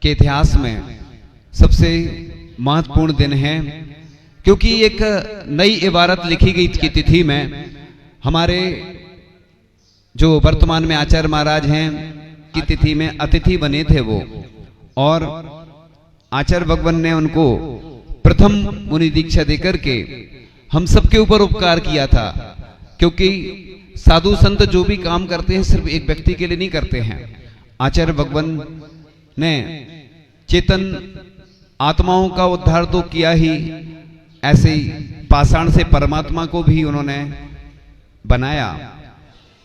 के इतिहास में सबसे महत्वपूर्ण दिन है, क्योंकि एक नई इबारत लिखी गई की तिथि में हमारे जो वर्तमान में आचार्य महाराज हैं की तिथि में अतिथि बने थे वो, और आचार्य भगवान ने उनको प्रथम मुनि दीक्षा देकर के हम सबके ऊपर उपकार किया था। क्योंकि साधु संत जो भी काम करते हैं सिर्फ एक व्यक्ति के लिए नहीं करते हैं। आचार्य भगवान ने चेतन आत्माओं का उद्धार तो किया ही, ऐसे ही पाषाण से परमात्मा को भी उन्होंने बनाया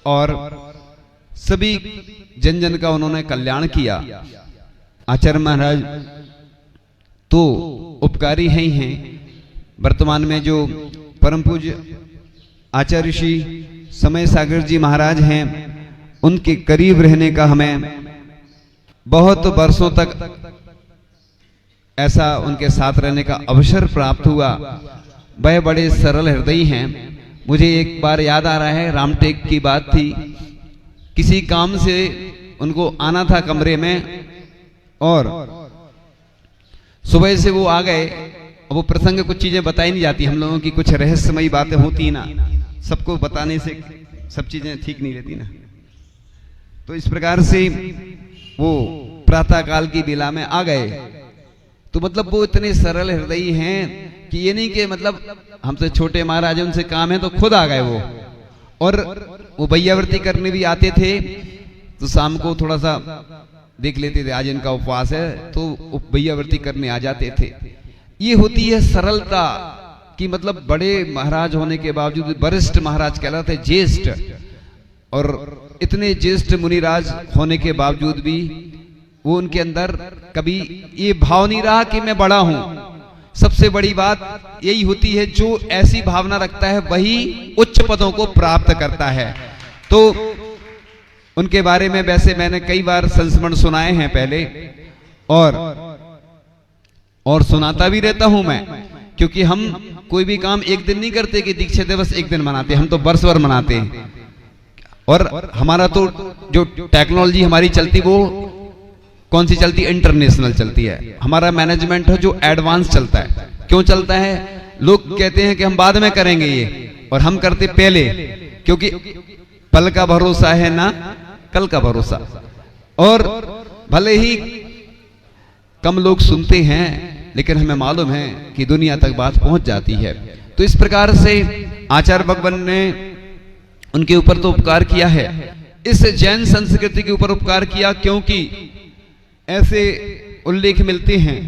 और सभी जन जन का उन्होंने कल्याण किया। आचार्य महाराज तो उपकारी हैं ही हैं। वर्तमान में जो परम पूज्य आचार्य श्री समय सागर जी महाराज हैं, उनके करीब रहने का हमें बहुत वर्षों तक ऐसा उनके साथ रहने का अवसर प्राप्त हुआ। वह बड़े सरल हृदयी हैं। मुझे एक बार याद आ रहा है, रामटेक की बात थी, किसी काम से उनको आना था कमरे में और सुबह से वो आ गए। वो प्रसंग कुछ चीजें बताई नहीं जाती, हम लोगों की कुछ रहस्यमयी बातें होती ना, सबको बताने से सब चीजें ठीक नहीं रहती ना। तो इस प्रकार से वो प्रातः काल की बेला में आ गए। तो मतलब वो इतने सरल हृदयी हैं कि ये नहीं कि मतलब हमसे छोटे महाराज उनसे काम है तो खुद आ गए वो। और वो भैयावृत्ति करने भी आते थे, तो शाम को थोड़ा सा देख लेते थे आज इनका उपवास है, तो भैयावृत्ति करने आ जाते थे। ये होती है सरलता कि मतलब बड़े महाराज होने के बावजूद, वरिष्ठ महाराज कहलाते ज्येष्ठ, और इतने ज्येष्ठ मुनिराज होने के बावजूद भी वो उनके अंदर कभी ये भाव नहीं रहा कि मैं बड़ा हूं। सबसे बड़ी बात यही होती है, जो ऐसी भावना रखता है वही उच्च पदों को प्राप्त करता है। तो उनके बारे में वैसे मैंने कई बार संस्मरण सुनाए हैं पहले, और सुनाता भी रहता हूं मैं, क्योंकि हम कोई भी काम एक दिन नहीं करते कि दीक्षा दिवस एक दिन मनाते, हम तो वर्ष भर मनाते हैं। और हमारा तो जो टेक्नोलॉजी हमारी चलती वो कौन सी चलती है? इंटरनेशनल चलती है। हमारा मैनेजमेंट है जो एडवांस चलता है। क्यों चलता है? लोग कहते हैं कि हम बाद में करेंगे ये, और हम करते पहले, क्योंकि पल का भरोसा है ना कल का भरोसा। और भले ही कम लोग सुनते हैं, लेकिन हमें मालूम है कि दुनिया तक बात पहुंच जाती है। तो इस प्रकार से आचार्य भगवान ने उनके ऊपर तो उपकार किया है, इस जैन संस्कृति के ऊपर उपकार किया, क्योंकि ऐसे उल्लेख मिलते हैं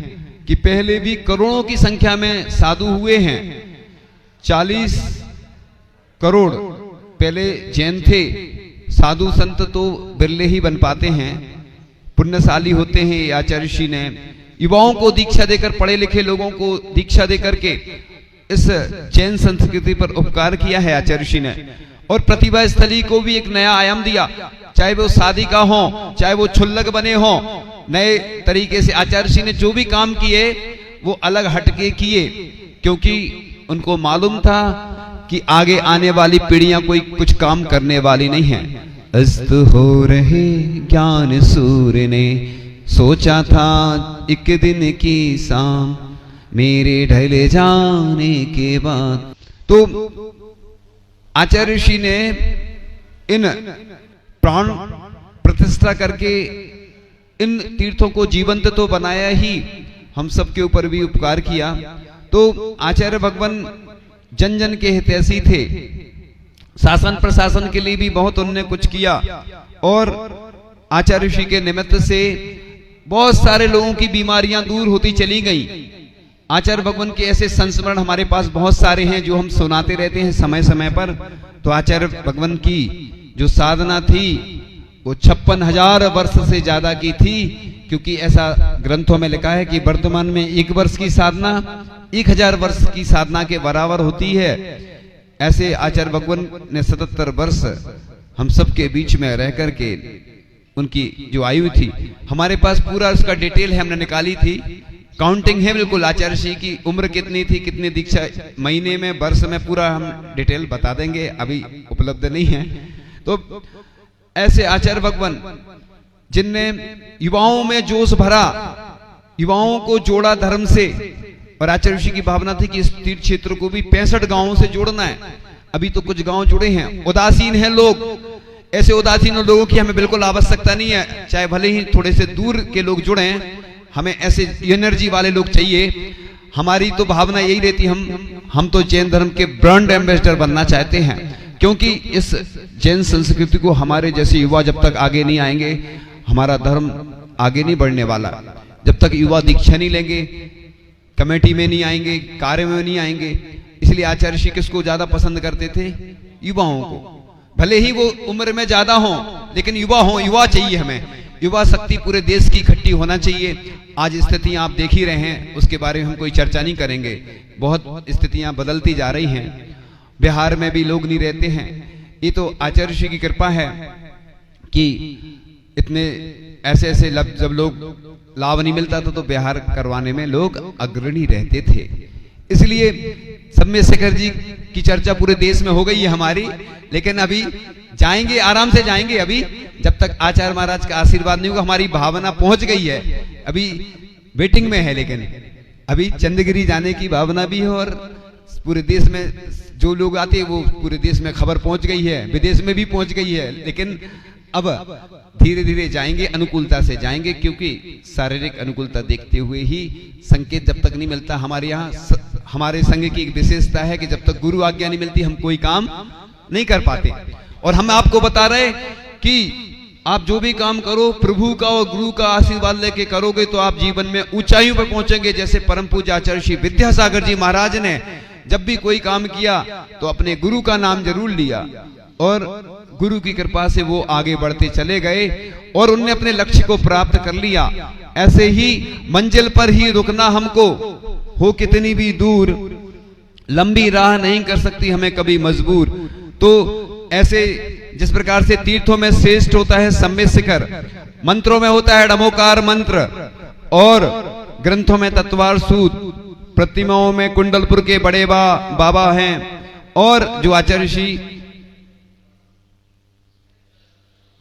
कि पहले भी करोड़ों की संख्या में साधु हुए हैं। 40 करोड़ पहले जैन थे। साधु संत तो बिरले ही बन पाते हैं, पुण्यशाली होते हैं। आचार्य श्री ने युवाओं को दीक्षा देकर, पढ़े लिखे लोगों को दीक्षा देकर के इस जैन संस्कृति पर उपकार किया है आचार्य श्री ने। और प्रतिभा स्थली को भी एक नया आयाम दिया, चाहे वो शादी का हो, चाहे वो छुल्लक बने हो, नए तरीके से आचार्य श्री ने जो भी काम किए वो अलग हटके किए, क्योंकि उनको मालूम था कि आगे आने वाली पीढ़ियां कोई कुछ काम करने वाली नहीं है। अस्त हो रहे ज्ञान सूर्य ने, सोचा था एक दिन की शाम, मेरे ढले जाने के बाद। तो आचार्य श्री ने इन प्राण प्रतिष्ठा करके इन तीर्थों को जीवंत तो बनाया ही, हम सबके ऊपर भी उपकार किया। तो आचार्य भगवान जन जन के हितैषी थे। शासन प्रशासन के लिए भी बहुत उन्होंने कुछ किया, और आचार्य श्री के निमित्त से बहुत सारे लोगों की बीमारियां दूर होती चली गई। आचार्य भगवान के ऐसे संस्मरण हमारे पास बहुत सारे हैं जो हम सुनाते रहते हैं समय समय पर। तो आचार्य भगवान की जो साधना थी वो 56,000 वर्ष से ज्यादा की थी, क्योंकि ऐसा ग्रंथों में लिखा है कि वर्तमान में 1 वर्ष की साधना 1000 वर्ष की साधना के बराबर होती है। ऐसे आचार्य भगवान ने 77 वर्ष हम सबके बीच में रह करके, उनकी जो आयु थी हमारे पास पूरा उसका डिटेल है, हमने निकाली थी, काउंटिंग है बिल्कुल। आचार्य श्री की उम्र कितनी थी, कितनी दीक्षा, महीने में, वर्ष में, पूरा हम डिटेल बता देंगे, अभी उपलब्ध नहीं है। तो ऐसे आचार्य भगवान जिनने युवाओं में जोश भरा, युवाओं को जोड़ा धर्म से, और आचार्य ऋषि की भावना थी कि इस तीर्थ क्षेत्र को भी 65 गांवों से जोड़ना है। अभी तो कुछ गांव जुड़े हैं, उदासीन हैं लोग। ऐसे उदासीन लोगों की हमें बिल्कुल आवश्यकता नहीं है, चाहे भले ही थोड़े से दूर के लोग जुड़े, हमें ऐसे एनर्जी वाले लोग चाहिए। हमारी तो भावना यही रहती, हम तो जैन धर्म के ब्रांड एम्बेसडर बनना चाहते हैं, क्योंकि इस जैन संस्कृति को हमारे जैसे युवा जब तक आगे नहीं आएंगे, हमारा धर्म आगे नहीं बढ़ने वाला। जब तक युवा दीक्षा नहीं लेंगे, कमेटी में नहीं आएंगे, कार्य में नहीं आएंगे। इसलिए आचार्य ऋषि किसको ज्यादा पसंद करते थे? युवाओं को। भले ही वो उम्र में ज्यादा हो, लेकिन युवा हो, युवा चाहिए हमें। युवा शक्ति पूरे देश की इकट्ठी होना चाहिए। आज स्थितियां आप देख ही रहे हैं, उसके बारे में हम कोई चर्चा नहीं करेंगे। बहुत स्थितियां बदलती जा रही हैं, बिहार में भी लोग नहीं रहते हैं। ये तो आचार्य ऋषि की कृपा है कि इतने ऐसे जब लोग लाभ नहीं मिलता था तो बिहार करवाने में लोग अग्रणी रहते थे। इसलिए सम्मेद शेखर जी की चर्चा पूरे देश में हो गई है हमारी, लेकिन अभी जाएंगे, आराम से जाएंगे। अभी जब तक आचार्य महाराज का आशीर्वाद नहीं होगा, हमारी भावना पहुंच गई है, अभी वेटिंग में है। लेकिन अभी चंद्रगिरी जाने की भावना भी है, और पूरे देश में जो लोग आते हैं वो पूरे देश में खबर पहुंच गई है, विदेश में भी पहुंच गई है। लेकिन अब धीरे धीरे जाएंगे, अनुकूलता से जाएंगे, क्योंकि शारीरिक अनुकूलता देखते हुए ही संकेत जब तक नहीं मिलता। हमारे यहाँ हमारे संघ की एक विशेषता है कि जब तक गुरु आज्ञा नहीं मिलती हम कोई काम नहीं कर पाते। और हम आपको बता रहे कि आप जो भी काम करो प्रभु का और गुरु का आशीर्वाद लेके करोगे तो आप जीवन में ऊंचाइयों पर पहुंचेंगे। जैसे परम पूज्य आचार्य श्री विद्यासागर जी महाराज ने जब भी कोई काम किया तो अपने गुरु का नाम जरूर लिया, और गुरु की कृपा से वो आगे बढ़ते चले गए और उनने अपने लक्ष्य को प्राप्त कर लिया। ऐसे ही मंजिल पर ही रुकना हमको, हो कितनी भी दूर, लंबी राह नहीं कर सकती हमें कभी मजबूर। तो ऐसे जिस प्रकार से तीर्थों में श्रेष्ठ होता है सम्मेद शिखर, मंत्रों में होता है डमोकार मंत्र, और ग्रंथों में तत्वार सूत, प्रतिमाओं में कुंडलपुर के बड़े बाबा हैं, और जो आचार्य ऋषि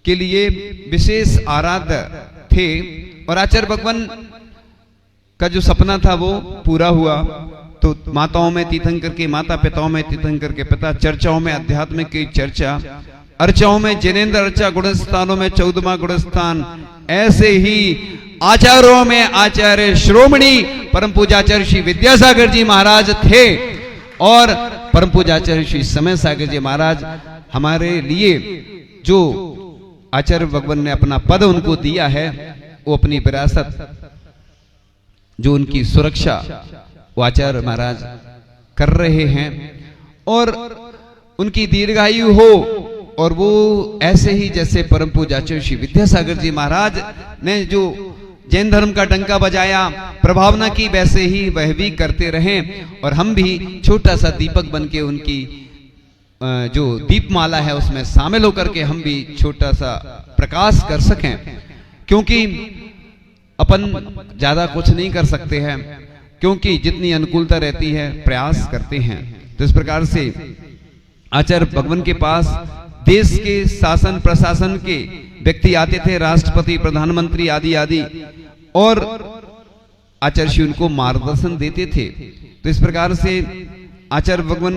के लिए विशेष आराध्य थे। और आचार्य भगवान का जो सपना था वो पूरा हुआ। तो माताओं में तीर्थंकर के माता, पिताओं में तीर्थंकर के पिता, चर्चाओं में आध्यात्मिक की चर्चा, अर्चाओं में जिनेन्द्र अर्चा, गुणस्थानों में 14वां गुणस्थान। ऐसे ही आचार्यों में आचार्य श्रोमणी परम पूज्य आचार्य श्री विद्यासागर जी महाराज थे, और परम पूज्य आचार्य श्री समय सागर जी महाराज हमारे लिए जो आचार्य भगवान ने अपना पद उनको दिया है, वो अपनी विरासत, जो उनकी सुरक्षा वो आचार्य महाराज कर रहे हैं, और उनकी दीर्घायु हो। और वो ऐसे ही जैसे परम पूज्य आचार्य श्री विद्यासागर जी महाराज ने जो जैन धर्म का डंका बजाया, प्रभावना की, वैसे ही वह भी करते रहें, और हम भी छोटा सा दीपक बन के उनकी जो दीपमाला है उसमें शामिल होकर के हम भी छोटा सा प्रकाश कर सकें। क्योंकि अपन ज्यादा कुछ नहीं कर सकते हैं, क्योंकि जितनी अनुकूलता रहती है प्रयास करते हैं। तो इस प्रकार से आचार्य भगवान के पास देश के शासन प्रशासन के व्यक्ति आते थे, राष्ट्रपति, प्रधानमंत्री आदि आदि, और आचार्य श्री उनको मार्गदर्शन देते थे। तो इस प्रकार से आचार्य भगवान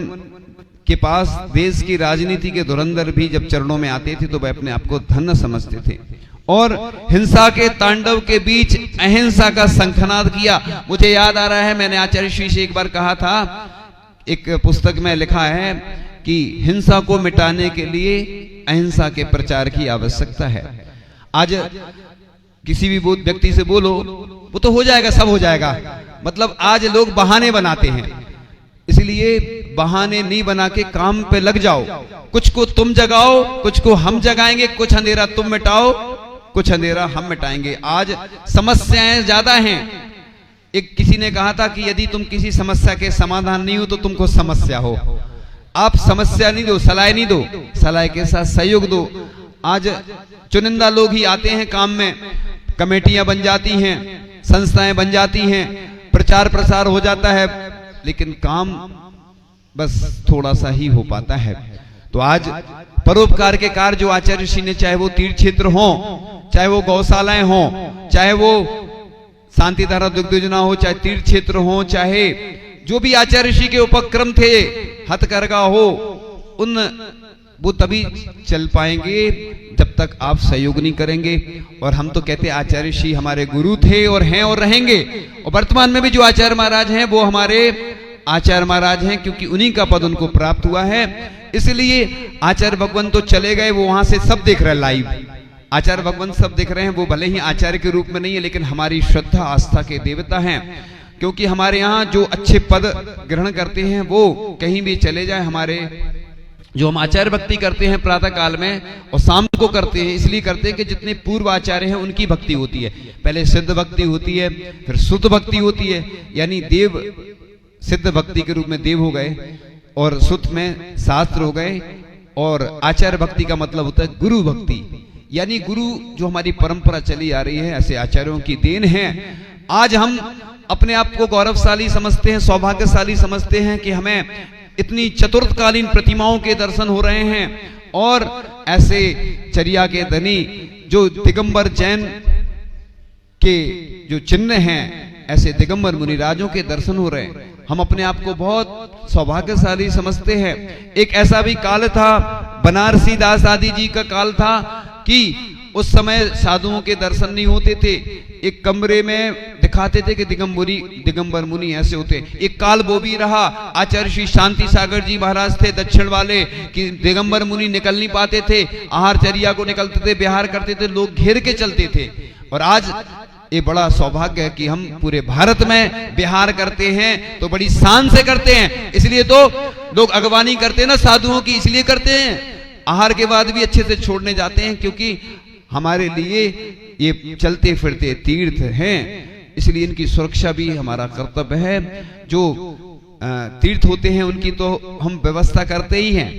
के पास देश की राजनीति के धुरंधर भी जब चरणों में आते थे तो वह अपने आप को धन्य समझते थे, और हिंसा के तांडव के बीच अहिंसा का शंखनाद किया। मुझे याद आ रहा है, मैंने आचार्य श्री से एक बार कहा था, एक पुस्तक में लिखा है कि हिंसा को मिटाने के लिए अहिंसा के प्रचार की आवश्यकता है। आज किसी भी व्यक्ति से बोलो वो तो हो जाएगा, सब हो जाएगा, मतलब आज लोग बहाने बनाते हैं। इसलिए बहाने नहीं बना के काम पे लग जाओ। कुछ को तुम जगाओ, कुछ को हम जगाएंगे, कुछ अंधेरा तुम मिटाओ, कुछ अंधेरा हम मिटाएंगे। आज समस्याएं ज्यादा हैं। एक किसी ने कहा था कि यदि तुम किसी समस्या के समाधान नहीं हो तो तुमको समस्या हो। आप समस्या नहीं दो, सलाह नहीं दो, सलाह के साथ सहयोग दो। आज चुनिंदा लोग ही आते हैं काम में, कमेटियां बन जाती हैं, संस्थाएं बन जाती हैं, प्रचार प्रसार हो जाता है, लेकिन काम बस थोड़ा सा ही हो पाता है। तो आज परोपकार के कार्य जो आचार्य ऋषि ने, चाहे वो तीर्थ क्षेत्र हो, चाहे वो गौशालाएं हो, चाहे वो शांति धारा दुग्ध योजना हो, चाहे तीर्थ क्षेत्र हो, चाहे जो भी आचार्य ऋषि के उपक्रम थे, हथकरघा हो, उन वो तभी चल पाएंगे जब तक आप सहयोग नहीं करेंगे। और हम तो कहते हैं आचार्य ऋषि हमारे गुरु थे और हैं और रहेंगे, और वर्तमान में भी जो आचार्य महाराज हैं वो हमारे आचार्य महाराज हैं, क्योंकि उन्हीं का पद उनको प्राप्त हुआ है। इसलिए आचार्य भगवंत तो चले गए, वो वहां से सब देख रहे हैं लाइव, आचार्य भगवंत सब देख रहे हैं। वो भले ही आचार्य के रूप में नहीं है, लेकिन हमारी श्रद्धा आस्था के देवता हैं, क्योंकि हमारे यहाँ जो अच्छे पद ग्रहण करते हैं वो कहीं भी चले जाए, हमारे जो हम आचार्य भक्ति करते हैं प्रातः काल में और शाम को करते हैं, इसलिए करते हैं कि जितने पूर्व आचार्य हैं उनकी भक्ति होती है। पहले सिद्ध भक्ति होती है, फिर शुद्ध भक्ति होती है, यानी देव सिद्ध भक्ति के रूप में देव हो गए, और शुद्ध में शास्त्र हो गए, और आचार्य भक्ति का मतलब होता है गुरु भक्ति, यानी गुरु जो हमारी परंपरा चली आ रही है, ऐसे आचार्यों की देन है। आज हम अपने आप को गौरवशाली समझते हैं, सौभाग्यशाली समझते हैं कि हमें इतनी चतुर्थकालीन प्रतिमाओं के दर्शन हो रहे हैं, और ऐसे चर्या के धनी जो दिगंबर जैन के जो चिन्ह हैं, ऐसे दिगंबर मुनिराजों के दर्शन हो रहे हैं। हम अपने आप को बहुत सौभाग्यशाली समझते हैं। एक ऐसा भी काल था, बनारसी दास आदि जी का काल था, कि उस समय साधुओं के दर्शन नहीं होते थे, एक कमरे में दिखाते थे कि दिगंबर मुनि ऐसे होते। एक काल वो भी रहा, आचार्य श्री शांति सागर जी महाराज थे दक्षिण वाले, कि दिगंबर मुनि निकल नहीं पाते थे, आहारचर्या को निकलते थे, विहार करते थे, लोग घेर के चलते थे। और आज ये बड़ा सौभाग्य है कि हम पूरे भारत में विहार करते हैं, तो बड़ी शान से करते हैं। इसलिए तो लोग अगवानी करते हैं ना साधुओं की, इसलिए करते हैं। आहार के बाद भी अच्छे से छोड़ने जाते हैं, क्योंकि हमारे लिए ये चलते फिरते तीर्थ हैं, इसलिए इनकी सुरक्षा भी हमारा कर्तव्य है। जो तीर्थ होते हैं उनकी तो हम व्यवस्था करते ही हैं,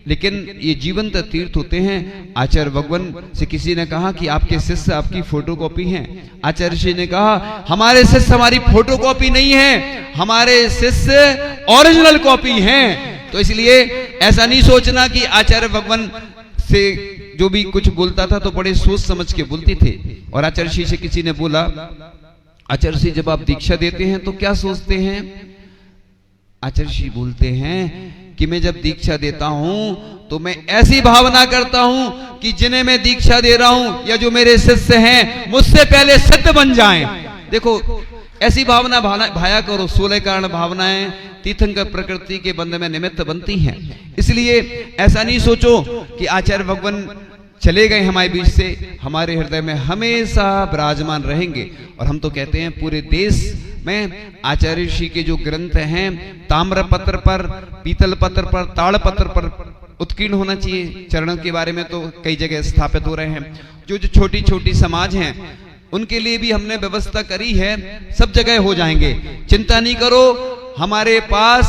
लेकिन ये जीवंत तीर्थ होते हैं। आचार्य भगवान से किसी ने कहा कि आपके शिष्य आपकी फोटोकॉपी हैं। आचार्य श्री ने कहा हमारे शिष्य हमारी फोटोकॉपी नहीं है, हमारे शिष्य ओरिजिनल कॉपी हैं। तो इसलिए ऐसा नहीं सोचना कि आचार्य भगवान से जो भी कुछ बोलता था तो बड़े सोच समझ के बोलते थे। और आचार्य श्री से किसी ने बोला, आचार्य श्री जब आप दीक्षा देते हैं तो क्या सोचते हैं? आचार्य श्री बोलते हैं कि मैं जब दीक्षा देता हूं तो मैं ऐसी भावना करता हूं कि जिन्हें मैं दीक्षा दे रहा हूं या जो मेरे शिष्य हैं मुझसे पहले सिद्ध बन जाएं। देखो ऐसी भावना भाया करो। 16 कारण भावनाएं तीर्थंकर प्रकृति के बंध में निमित्त बनती हैं। इसलिए ऐसा नहीं सोचो कि आचार्य भगवान चले गए हमारे बीच से, हमारे हृदय में हमेशा विराजमान रहेंगे। और हम तो कहते हैं पूरे देश में आचार्य ऋषि के जो ग्रंथ हैं ताम्र पत्र पर, पीतल पत्र पर, ताड़ पत्र पर उत्कीर्ण होना चाहिए। चरणों के बारे में तो कई जगह स्थापित हो रहे हैं। जो जो छोटी छोटी समाज हैं उनके लिए भी हमने व्यवस्था करी है, सब जगह हो जाएंगे, चिंता नहीं करो। हमारे पास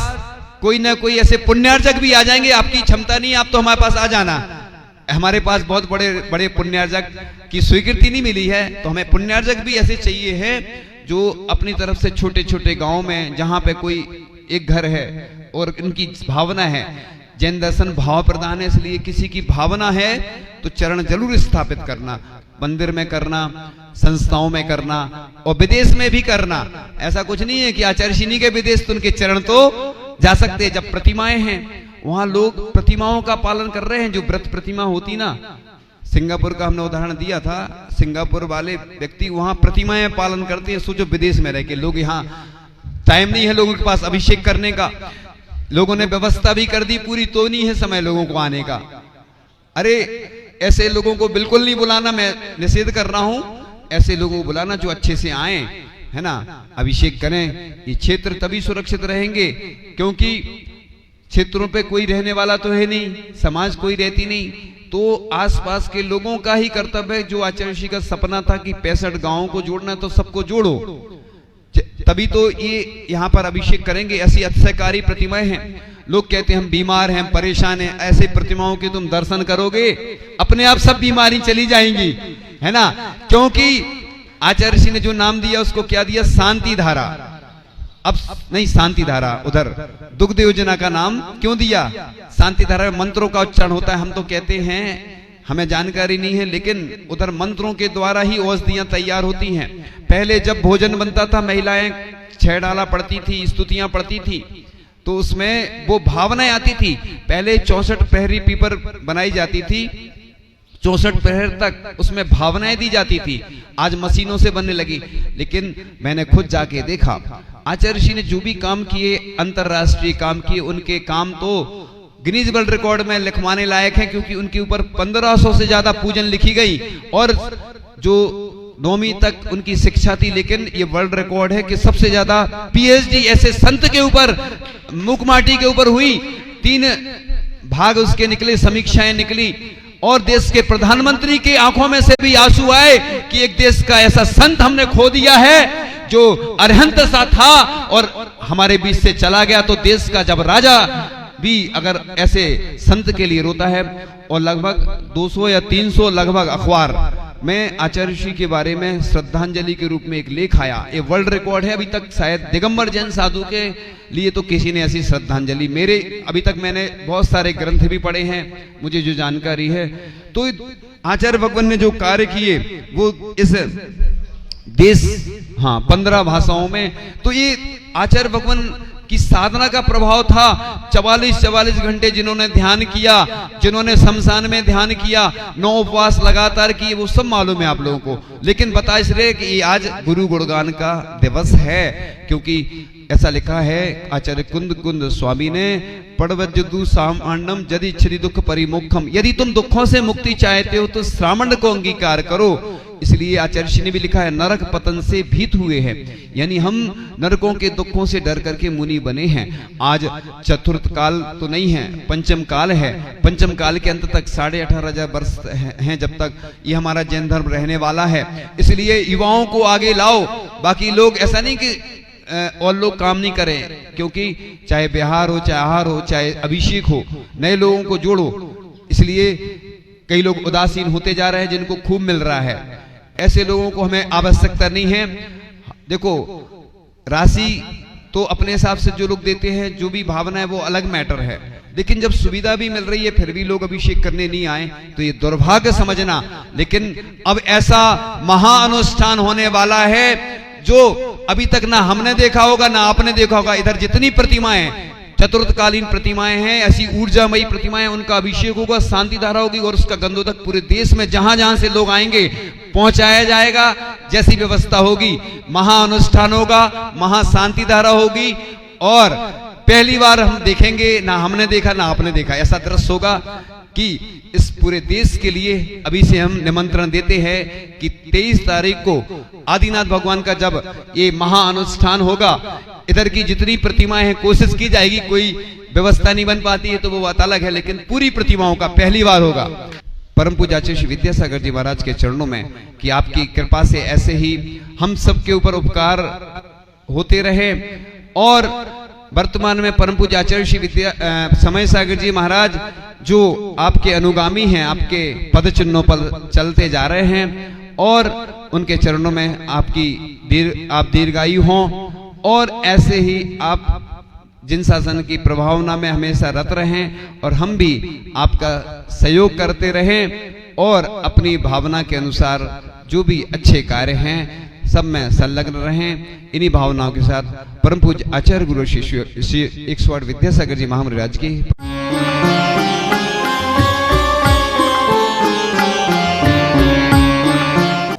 कोई ना कोई ऐसे पुण्यार्जक भी आ जाएंगे। आपकी क्षमता नहीं, आप तो हमारे पास आ जाना। हमारे पास बहुत बड़े बड़े पुण्यार्जक की स्वीकृति नहीं मिली है, तो हमें पुण्यार्जक भी ऐसे चाहिए है जो अपनी तरफ से छोटे छोटे गांव में जहां पे कोई एक घर है और इनकी भावना है, जैन दर्शन भाव प्रधान है, इसलिए किसी की भावना है तो चरण जरूर स्थापित करना, मंदिर में करना, संस्थाओं में करना और विदेश में भी करना। ऐसा कुछ नहीं है कि आचार्य श्री के विदेश तो उनके चरण तो जा सकते हैं। जब प्रतिमाएं हैं वहां लोग प्रतिमाओं का पालन कर रहे हैं। जो व्रत प्रतिमा होती ना, सिंगापुर का हमने उदाहरण दिया था, सिंगापुर वाले व्यक्ति वहां प्रतिमाएं पालन करते हैं। सोचो विदेश में रह के लोग, यहाँ टाइम नहीं है लोगों के पास अभिषेक करने का, लोगों ने व्यवस्था भी कर दी पूरी, तो नहीं है समय लोगों को आने का। अरे ऐसे लोगों को बिल्कुल नहीं बुलाना, मैं निषेध कर रहा हूं। ऐसे लोगों को बुलाना जो अच्छे से आए, है ना, अभिषेक करें। ये क्षेत्र तभी सुरक्षित रहेंगे क्योंकि क्षेत्रों पे कोई रहने वाला तो है नहीं, समाज कोई रहती नहीं, तो आसपास के लोगों का ही कर्तव्य है। जो आचार्य श्री का सपना था कि 65 गांवों को जोड़ना, तो सबको जोड़ो, तभी तो ये यहाँ पर अभिषेक करेंगे। ऐसी अतिशयकारी प्रतिमाएं हैं। लोग कहते हैं हम बीमार हैं, परेशान हैं, ऐसे प्रतिमाओं के तुम दर्शन करोगे अपने आप सब बीमारी चली जाएंगी, है ना। क्योंकि आचार्य श्री ने जो नाम दिया उसको क्या दिया? शांति धारा। अब नहीं, शांति धारा उधर दुग्ध योजना का नाम क्यों दिया? शांति धारा में मंत्रों का उच्चारण होता है। हम तो कहते हैं हमें जानकारी नहीं है, लेकिन उधर मंत्रों के द्वारा ही औषधियां तैयार होती हैं। पहले जब भोजन बनता था, महिलाएं 6 डाला पढ़ती थी, स्तुतियां पढ़ती थी, तो उसमें वो भावनाएं आती थी। पहले 64 पहरी पीपर बनाई जाती थी, 64 पहर तक उसमें भावनाएं दी जाती थी। आज मशीनों से बनने लगी, लेकिन मैंने खुद जाके देखा आचार्य ऋषि ने जो भी काम किए, अंतरराष्ट्रीय काम किए, उनके काम तो गिनीज वर्ल्ड रिकॉर्ड में लिखवाने लायक हैं, क्योंकि उनके ऊपर 1500 से ज्यादा पूजन लिखी गई और जो 9वीं तक उनकी शिक्षा थी। लेकिन ये वर्ल्ड रिकॉर्ड है कि सबसे ज्यादा पीएचडी ऐसे संत के ऊपर, मुकमाटी के ऊपर हुई। 3 भाग उसके निकले, समीक्षाएं निकली और देश के प्रधानमंत्री के आंखों में से भी आंसू आए कि एक देश का ऐसा संत हमने खो दिया है जो अरहंत सा था और हमारे बीच से चला गया। तो देश का जब राजा भी अगर ऐसे संत के लिए रोता है, और लगभग 200 या 300 लगभग अखबार में आचार्य ऋषि के बारे में श्रद्धांजलि के रूप में एक लेख आया। ये वर्ल्ड रिकॉर्ड है। अभी तक शायद दिगंबर जैन साधु के लिए तो किसी ने ऐसी श्रद्धांजलि, मेरे अभी तक मैंने बहुत सारे ग्रंथ भी पढ़े हैं, मुझे जो जानकारी है, तो आचार्य भगवान ने जो कार्य किए वो इस देश 15 भाषाओं में, तो ये आचार्य भगवान की साधना का प्रभाव था। 44 घंटे जिन्होंने ध्यान किया, जिन्होंने शमशान में ध्यान किया, 9 उपवास लगातार किए, वो सब मालूम है आप लोगों को। लेकिन बता इसलिए कि ये आज गुरु गुणगान का दिवस है, क्योंकि ऐसा लिखा है आचार्य कुंद कुंद स्वामी ने, पड़वज्जु सामान्यम यदि इच्छति दुख परिमुखम, यदि तुम दुखों से मुक्ति चाहते हो तो श्रावण को अंगीकार करो। इसलिए आचार्य ऋषि ने भी लिखा है नरक पतन से भीत हुए हैं, यानी हम नरकों के दुखों से डर करके मुनि बने हैं। आज चतुर्थ काल तो नहीं है, पंचम काल है। पंचम काल के अंत तक 18,500 वर्ष हैं जब तक ये हमारा जैन धर्म रहने वाला है। इसलिए युवाओं को आगे लाओ। बाकी लोग ऐसा नहीं कि और लोग काम नहीं करें, क्योंकि चाहे बिहार हो, चाहे आहार हो, चाहे अभिषेक हो, नए लोगों को जोड़ो। इसलिए कई लोग उदासीन होते जा रहे हैं जिनको खूब मिल रहा है। ऐसे लोगों को हमें आवश्यकता नहीं है। देखो, राशि तो अपने हिसाब से जो लोग देते हैं, जो भी भावना है वो अलग मैटर है, लेकिन जब सुविधा भी मिल रही है फिर भी लोग अभिषेक करने नहीं आए तो ये दुर्भाग्य समझना। लेकिन अब ऐसा महाअनुष्ठान होने वाला है जो अभी तक ना हमने देखा होगा ना आपने देखा होगा। इधर जितनी प्रतिमाएं, चतुर्थकालीन प्रतिमाएं हैं, ऐसी ऊर्जामयी प्रतिमाएं, उनका अभिषेक होगा, शांति धारा होगी और उसका गंधोदक पूरे देश में जहां जहां से लोग आएंगे पहुंचाया जाएगा। जैसी व्यवस्था होगी, महाअनुष्ठान होगा, महाशांति धारा होगी और पहली बार हम देखेंगे, ना हमने देखा ना आपने देखा, ऐसा दृश्य होगा कि इस पूरे देश के लिए अभी से हम निमंत्रण देते हैं कि 23 तारीख को आदिनाथ भगवान का जब ये महाअनुष्ठान होगा, इधर की जितनी प्रतिमाएं हैं कोशिश की जाएगी, कोई व्यवस्था नहीं बन पाती है तो वो बात अलग है, लेकिन पूरी प्रतिमाओं का पहली बार होगा। परम पूज्य आचार्य श्री विद्यासागर जी महाराज के चरणों में कि आपकी कृपा से ऐसे ही हम सब के ऊपर उपकार होते रहे। और वर्तमान में परम पूज्य आचार्य श्री समय सागर जी महाराज जो आपके अनुगामी हैं, आपके पद चिन्हों पर चलते जा रहे हैं और उनके चरणों में आप दीर्घायु हों और ऐसे ही आप जिन शासन की प्रभावना में हमेशा रत रहें और हम भी आपका सहयोग करते रहें और अपनी भावना के अनुसार जो भी अच्छे कार्य हैं सब में संलग्न रहें। इन्हीं भावनाओं के साथ परम पूज्य आचार्य गुरु शिष्य 108 विद्यासागर जी महाराज की